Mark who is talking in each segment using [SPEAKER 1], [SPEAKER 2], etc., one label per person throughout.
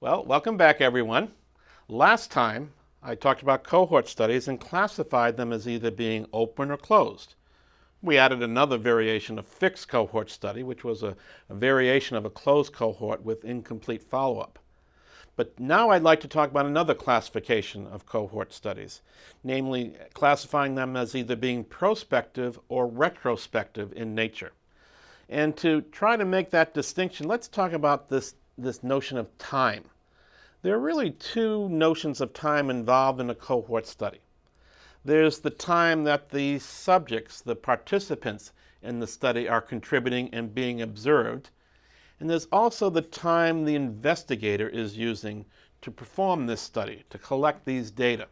[SPEAKER 1] Well, welcome back, everyone. Last time, I talked about cohort studies and classified them as either being open or closed. We added another variation of fixed cohort study, which was a variation of a closed cohort with incomplete follow-up. But now I'd like to talk about another classification of cohort studies, namely classifying them as either being prospective or retrospective in nature. And to try to make that distinction, let's talk about this notion of time. There are really two notions of time involved in a cohort study. There's the time that the subjects, the participants in the study, are contributing and being observed. And there's also the time the investigator is using to perform this study, to collect these data.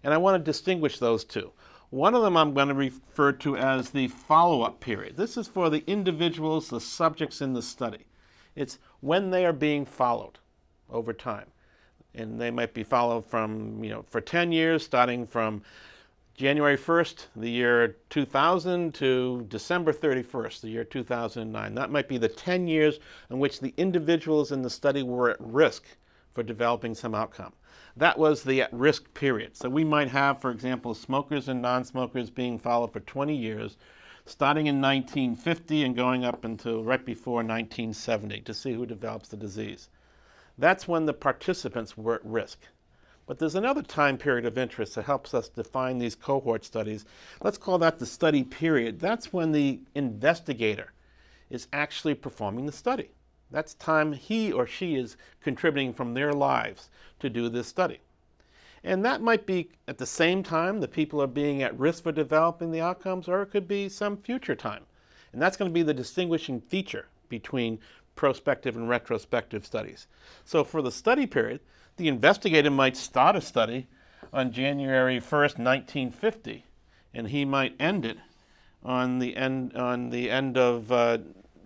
[SPEAKER 1] And I want to distinguish those two. One of them I'm going to refer to as the follow-up period. This is for the individuals, the subjects in the study. It's when they are being followed over time. And they might be followed from, for 10 years, starting from January 1st, the year 2000 to December 31st, the year 2009. That might be the 10 years in which the individuals in the study were at risk for developing some outcome. That was the at-risk period. So we might have, for example, smokers and non-smokers being followed for 20 years, starting in 1950 and going up until right before 1970 to see who develops the disease. That's when the participants were at risk. But there's another time period of interest that helps us define these cohort studies. Let's call that the study period. That's when the investigator is actually performing the study. That's time he or she is contributing from their lives to do this study. And that might be at the same time the people are being at risk for developing the outcomes, or it could be some future time. And that's going to be the distinguishing feature between prospective and retrospective studies. So for the study period, the investigator might start a study on January 1st, 1950, and he might end it on the end of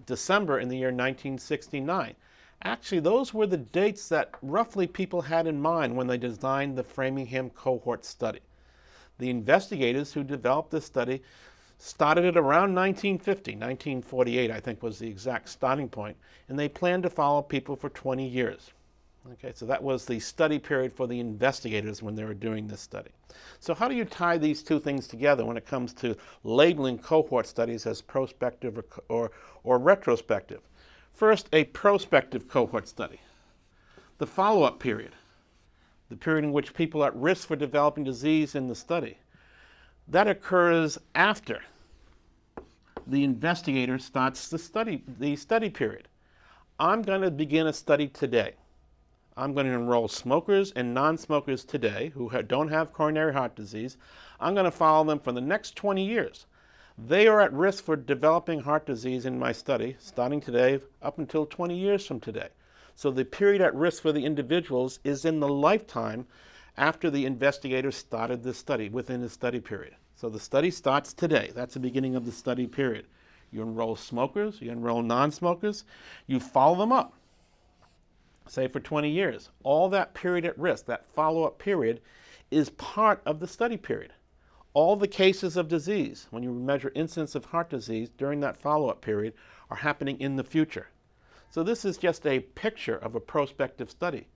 [SPEAKER 1] December in the year 1969. Actually, those were the dates that roughly people had in mind when they designed the Framingham cohort study. The investigators who developed this study started it around 1950, 1948 I think was the exact starting point, and they planned to follow people for 20 years. Okay, so that was the study period for the investigators when they were doing this study. So how do you tie these two things together when it comes to labeling cohort studies as prospective or retrospective? First, a prospective cohort study. The follow-up period, the period in which people are at risk for developing disease in the study, that occurs after the investigator starts the study period. I'm going to begin a study today. I'm going to enroll smokers and non-smokers today who don't have coronary heart disease. I'm going to follow them for the next 20 years. They are at risk for developing heart disease in my study, starting today up until 20 years from today. So the period at risk for the individuals is in the lifetime after the investigator started this study, within the study period. So the study starts today. That's the beginning of the study period. You enroll smokers, you enroll non-smokers, you follow them up, say for 20 years. All that period at risk, that follow-up period, is part of the study period. All the cases of disease, when you measure incidence of heart disease during that follow-up period, are happening in the future. So this is just a picture of a prospective study.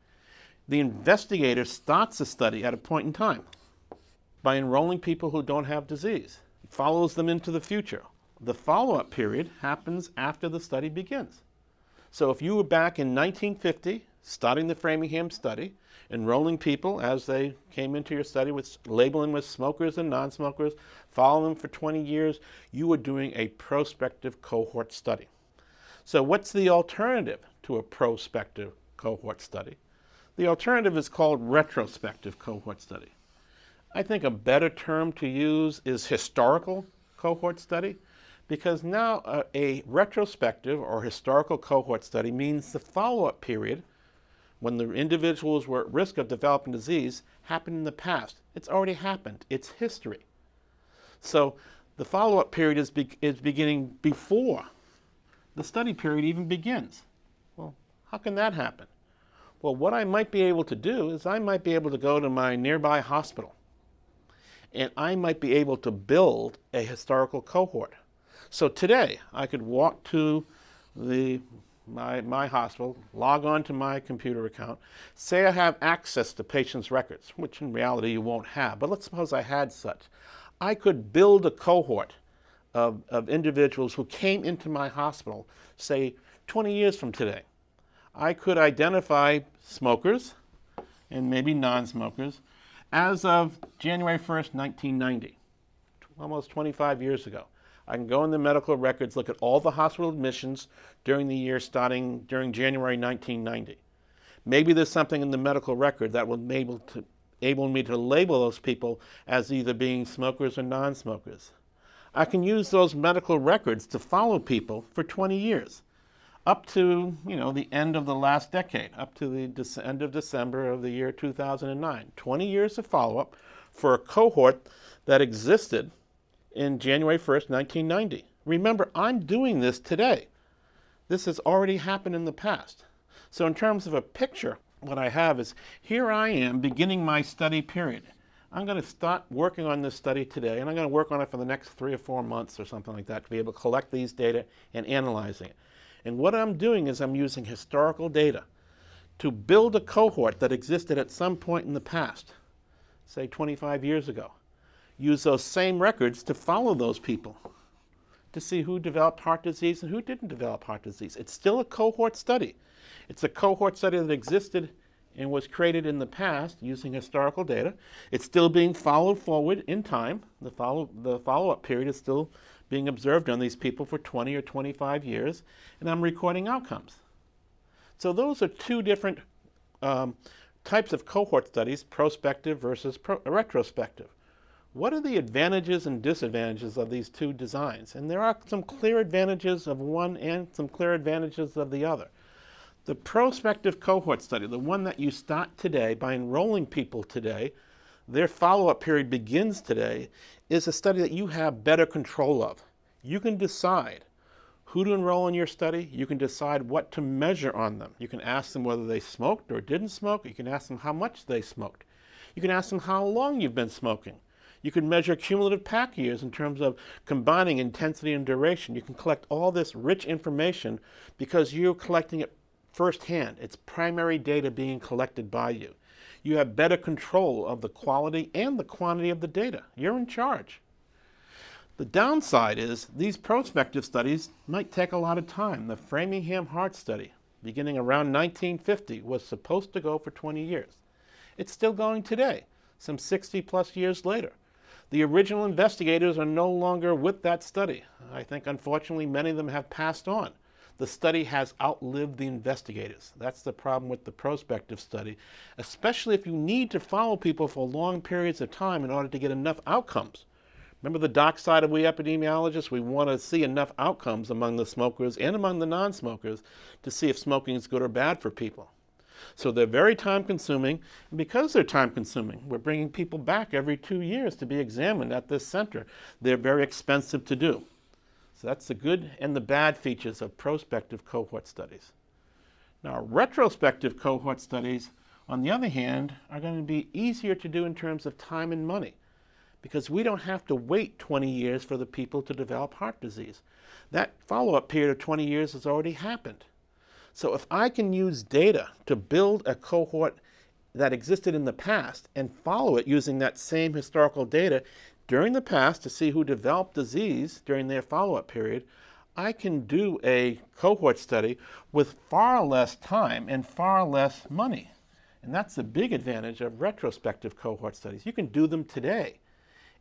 [SPEAKER 1] The investigator starts the study at a point in time by enrolling people who don't have disease. It follows them into the future. The follow-up period happens after the study begins. So if you were back in 1950, starting the Framingham study, enrolling people as they came into your study, labeling with smokers and non-smokers, following them for 20 years, you were doing a prospective cohort study. So what's the alternative to a prospective cohort study? The alternative is called retrospective cohort study. I think a better term to use is historical cohort study, because now a retrospective or historical cohort study means the follow-up period when the individuals were at risk of developing disease happened in the past. It's already happened. It's history. So the follow-up period is beginning before the study period even begins. Well, how can that happen? Well, what I might be able to do is I might be able to go to my nearby hospital, and I might be able to build a historical cohort. So today, I could walk to the my hospital, log on to my computer account, say I have access to patients' records, which in reality you won't have, but let's suppose I had such. I could build a cohort of individuals who came into my hospital, say 20 years from today. I could identify smokers and maybe non-smokers as of January 1st, 1990, almost 25 years ago. I can go in the medical records, look at all the hospital admissions during the year starting during January 1990. Maybe there's something in the medical record that will enable me to label those people as either being smokers or non-smokers. I can use those medical records to follow people for 20 years, up to the end of the last decade, up to the end of December of the year 2009. 20 years of follow-up for a cohort that existed in January 1st, 1990. Remember, I'm doing this today. This has already happened in the past. So in terms of a picture, what I have is here I am beginning my study period. I'm going to start working on this study today, and I'm going to work on it for the next 3 or 4 months or something like that to be able to collect these data and analyzing it. And what I'm doing is I'm using historical data to build a cohort that existed at some point in the past, say 25 years ago. Use those same records to follow those people, to see who developed heart disease and who didn't develop heart disease. It's still a cohort study. It's a cohort study that existed and was created in the past using historical data. It's still being followed forward in time. The follow-up period is still being observed on these people for 20 or 25 years, and I'm recording outcomes. So those are two different types of cohort studies, prospective versus retrospective. What are the advantages and disadvantages of these two designs? And there are some clear advantages of one and some clear advantages of the other. The prospective cohort study, the one that you start today by enrolling people today, their follow-up period begins today, is a study that you have better control of. You can decide who to enroll in your study. You can decide what to measure on them. You can ask them whether they smoked or didn't smoke. You can ask them how much they smoked. You can ask them how long you've been smoking. You can measure cumulative pack years in terms of combining intensity and duration. You can collect all this rich information because you're collecting it firsthand. It's primary data being collected by you. You have better control of the quality and the quantity of the data. You're in charge. The downside is these prospective studies might take a lot of time. The Framingham Heart Study, beginning around 1950, was supposed to go for 20 years. It's still going today, some 60 plus years later. The original investigators are no longer with that study. I think, unfortunately, many of them have passed on. The study has outlived the investigators. That's the problem with the prospective study, especially if you need to follow people for long periods of time in order to get enough outcomes. Remember the doc side of we epidemiologists? We want to see enough outcomes among the smokers and among the non-smokers to see if smoking is good or bad for people. So they're very time-consuming, and because they're time-consuming, we're bringing people back every 2 years to be examined at this center. They're very expensive to do. So that's the good and the bad features of prospective cohort studies. Now, retrospective cohort studies, on the other hand, are going to be easier to do in terms of time and money, because we don't have to wait 20 years for the people to develop heart disease. That follow-up period of 20 years has already happened. So if I can use data to build a cohort that existed in the past and follow it using that same historical data during the past to see who developed disease during their follow-up period, I can do a cohort study with far less time and far less money. And that's the big advantage of retrospective cohort studies. You can do them today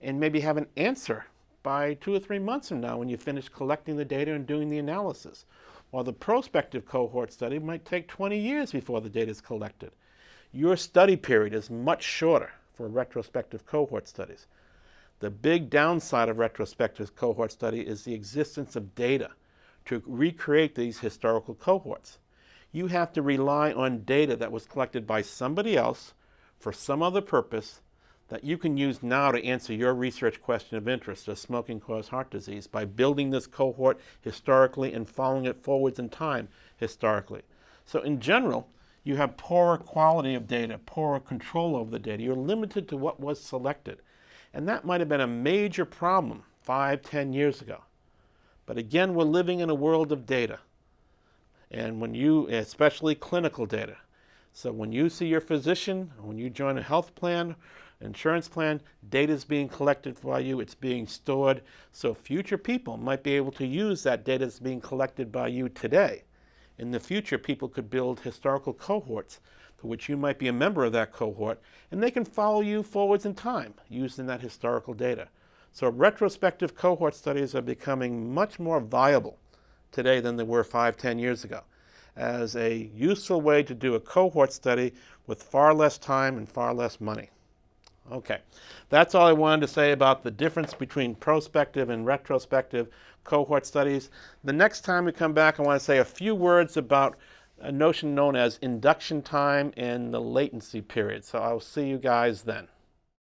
[SPEAKER 1] and maybe have an answer by 2 or 3 months from now when you finish collecting the data and doing the analysis. While the prospective cohort study might take 20 years before the data is collected. Your study period is much shorter for retrospective cohort studies. The big downside of retrospective cohort study is the existence of data to recreate these historical cohorts. You have to rely on data that was collected by somebody else for some other purpose that you can use now to answer your research question of interest, does smoking cause heart disease, by building this cohort historically and following it forwards in time historically. So in general, you have poorer quality of data, poorer control over the data. You're limited to what was selected. And that might have been a major problem 5, 10 years ago. But again, we're living in a world of data. And when you, especially clinical data. So when you see your physician, when you join a health plan, insurance plan, data is being collected by you, it's being stored, so future people might be able to use that data that's being collected by you today. In the future, people could build historical cohorts for which you might be a member of that cohort, and they can follow you forwards in time using that historical data. So retrospective cohort studies are becoming much more viable today than they were 5, 10 years ago, as a useful way to do a cohort study with far less time and far less money. Okay, that's all I wanted to say about the difference between prospective and retrospective cohort studies. The next time we come back, I want to say a few words about a notion known as induction time and the latency period. So I'll see you guys then.